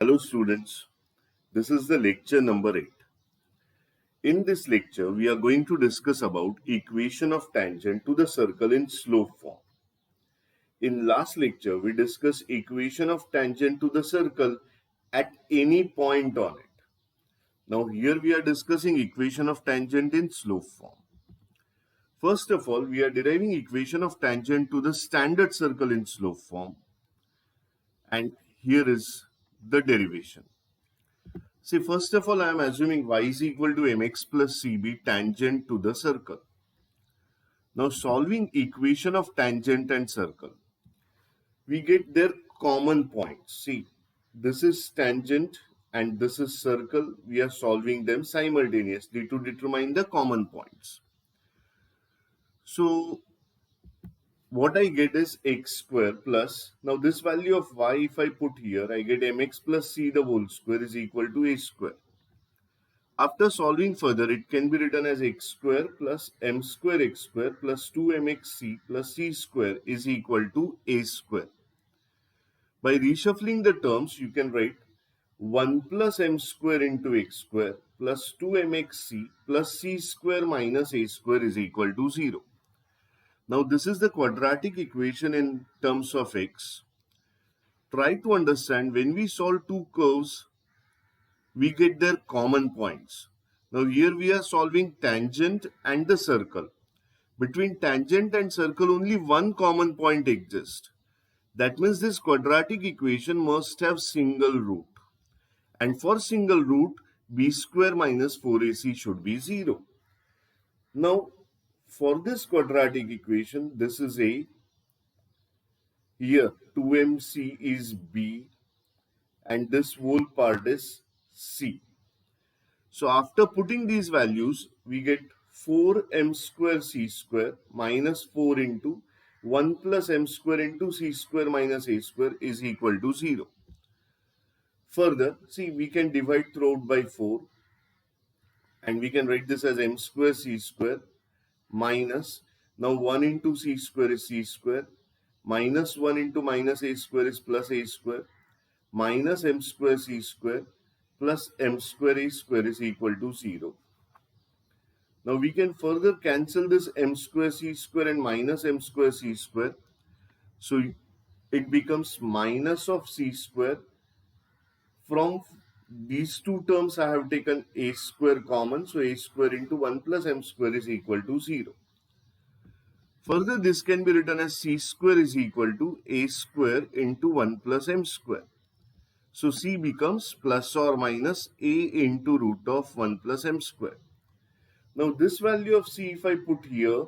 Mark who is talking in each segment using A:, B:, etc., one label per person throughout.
A: Hello students, this is the lecture number 8. In this lecture, we are going to discuss about equation of tangent to the circle in slope form. In last lecture, we discussed equation of tangent to the circle at any point on it. Now here we are discussing equation of tangent in slope form. First of all, we are deriving equation of tangent to the standard circle in slope form. And here is the derivation. See, first of all, I am assuming y is equal to mx plus cb tangent to the circle. Now, solving equation of tangent and circle, we get their common points. See, this is tangent and this is circle. We are solving them simultaneously to determine the common points. So, what I get is x square plus, now this value of y if I put here, I get mx plus c the whole square is equal to a square. After solving further, it can be written as x square plus m square x square plus 2mxc plus c square is equal to a square. By reshuffling the terms, you can write 1 plus m square into x square plus 2mxc plus c square minus a square is equal to 0. Now, this is the quadratic equation in terms of x. Try to understand when we solve two curves, we get their common points. Now here we are solving tangent and the circle. Between tangent and circle only one common point exists. That means this quadratic equation must have single root. And for single root, b square minus 4ac should be 0. Now for this quadratic equation, this is a, here 2mc is b and this whole part is c. So after putting these values, we get 4m square c square minus 4 into 1 plus m square into c square minus a square is equal to 0. Further, see, we can divide throughout by 4 and we can write this as m square c square minus, now 1 into c square is c square, minus 1 into minus a square is plus a square, minus m square c square plus m square a square is equal to 0. Now we can further cancel this m square c square and minus m square c square. So it becomes minus of c square. From these two terms I have taken a square common. So a square into 1 plus m square is equal to 0. Further, this can be written as c square is equal to a square into 1 plus m square. So c becomes plus or minus a into root of 1 plus m square. Now this value of c if I put here,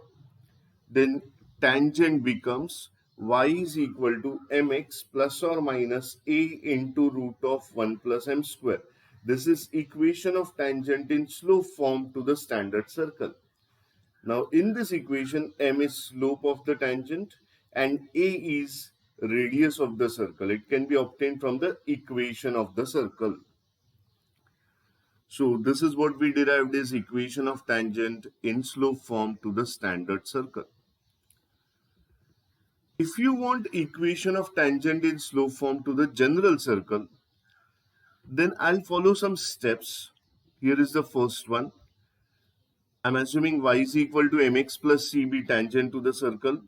A: then tangent becomes y is equal to mx plus or minus a into root of 1 plus m square. This is equation of tangent in slope form to the standard circle. Now in this equation, m is slope of the tangent and a is radius of the circle. It can be obtained from the equation of the circle. So this is what we derived as equation of tangent in slope form to the standard circle. If you want equation of tangent in slope form to the general circle, then I'll follow some steps. Here is the first one. I'm assuming y is equal to mx plus cb tangent to the circle.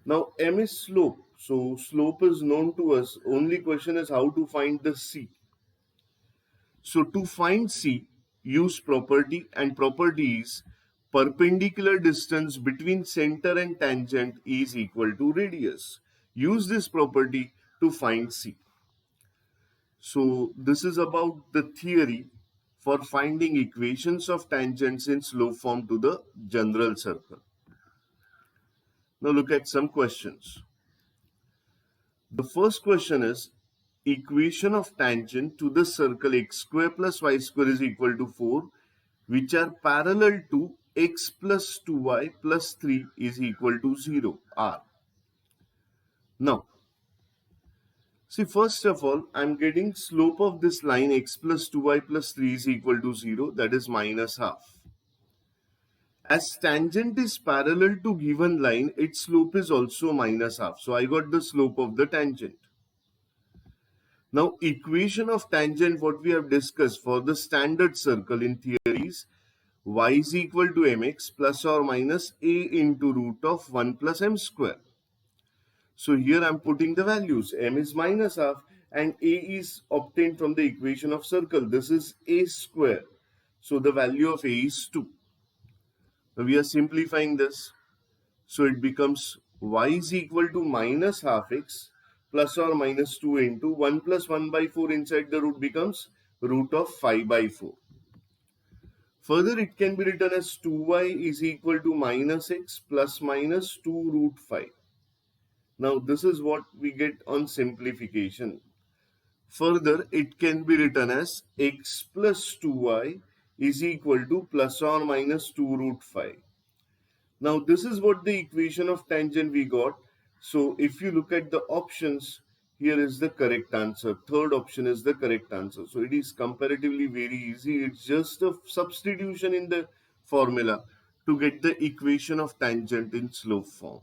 A: Now m is slope. So slope is known to us. Only question is how to find the c. So to find c, use property, and property is perpendicular distance between center and tangent is equal to radius. Use this property to find c. So this is about the theory for finding equations of tangents in slope form to the general circle. Now look at some questions. The first question is equation of tangent to the circle x square plus y square is equal to 4, which are parallel to x plus 2y plus 3 is equal to 0 are. Now, see, first of all, I'm getting slope of this line x plus 2y plus 3 is equal to 0, that is minus half. As tangent is parallel to given line, its slope is also minus half. So I got the slope of the tangent. Now, equation of tangent, what we have discussed for the standard circle in theories, y is equal to mx plus or minus a into root of 1 plus m square. So here I'm putting the values. M is minus half and a is obtained from the equation of circle. This is a square. So the value of a is 2. Now we are simplifying this. So it becomes y is equal to minus half x plus or minus 2 into 1 plus 1 by 4 inside the root becomes root of 5 by 4. Further, it can be written as 2y is equal to minus x plus minus 2 root 5. Now, this is what we get on simplification. Further, it can be written as x plus 2y is equal to plus or minus 2 root 5. Now, this is what the equation of tangent we got. So, if you look at the options, here is the correct answer. Third option is the correct answer. So, it is comparatively very easy. It's just a substitution in the formula to get the equation of tangent in slope form.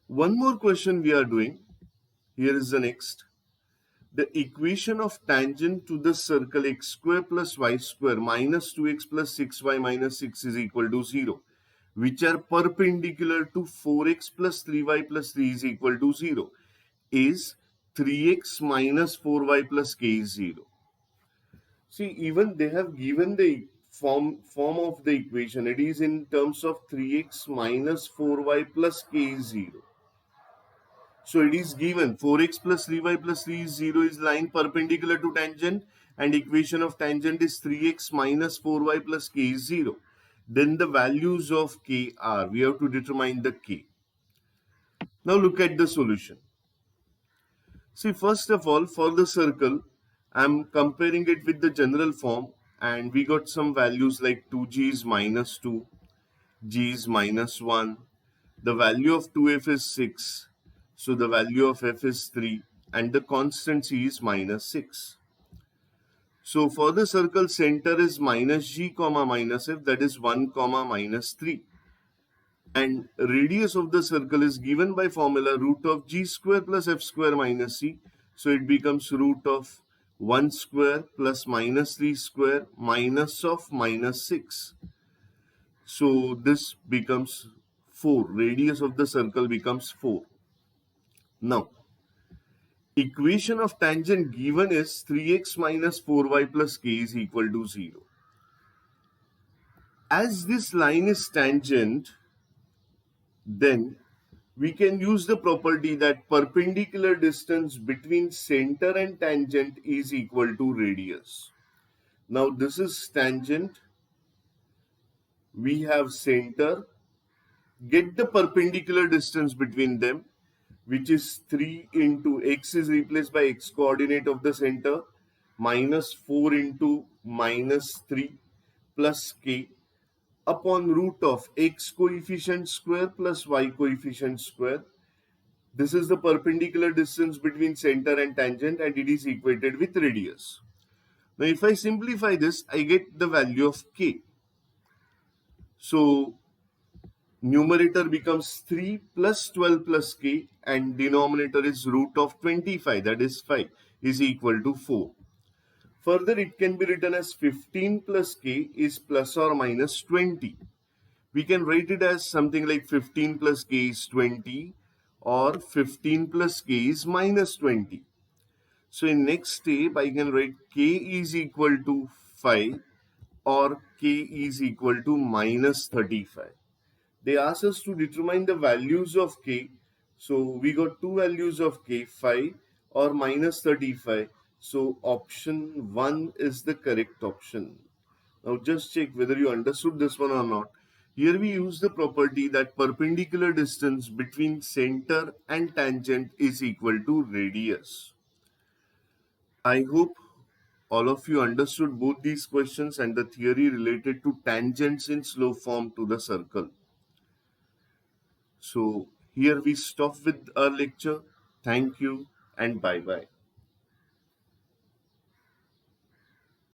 A: One more question we are doing. Here is the next. The equation of tangent to the circle x square plus y square minus 2x plus 6y minus 6 is equal to 0, which are perpendicular to 4x plus 3y plus 3 is equal to 0, is 3x minus 4y plus k is 0. See, even they have given the form of the equation. It is in terms of 3x minus 4y plus k is 0. So it is given 4x plus 3y plus 3 is 0 is line perpendicular to tangent and equation of tangent is 3x minus 4y plus k is 0. Then the values of k are, we have to determine the k. Now look at the solution. See, first of all, for the circle, I am comparing it with the general form and we got some values like 2g is minus 2, g is minus 1, the value of 2f is 6. So the value of f is 3 and the constant c is minus 6. So for the circle, center is minus g comma minus f, that is 1 comma minus 3. And radius of the circle is given by formula root of g square plus f square minus c. So it becomes root of 1 square plus minus 3 square minus of minus 6. So this becomes 4. Radius of the circle becomes 4. Now, equation of tangent given is 3x minus 4y plus k is equal to 0. As this line is tangent, then we can use the property that perpendicular distance between center and tangent is equal to radius. Now, this is tangent. We have center. Get the perpendicular distance between them, which is 3 into x is replaced by x coordinate of the center minus 4 into minus 3 plus k upon root of x coefficient square plus y coefficient square. This is the perpendicular distance between center and tangent and it is equated with radius. Now if I simplify this, I get the value of k. So numerator becomes 3 plus 12 plus k and denominator is root of 25, that is 5, is equal to 4. Further, it can be written as 15 plus k is plus or minus 20. We can write it as something like 15 plus k is 20 or 15 plus k is minus 20. So in next step, I can write k is equal to 5 or k is equal to minus 35. They asked us to determine the values of k. So we got two values of k, 5 or minus 35. So option 1 is the correct option. Now just check whether you understood this one or not. Here we use the property that perpendicular distance between center and tangent is equal to radius. I hope all of you understood both these questions and the theory related to tangents in slope form to the circle. So here we stop with our lecture. Thank you and bye-bye.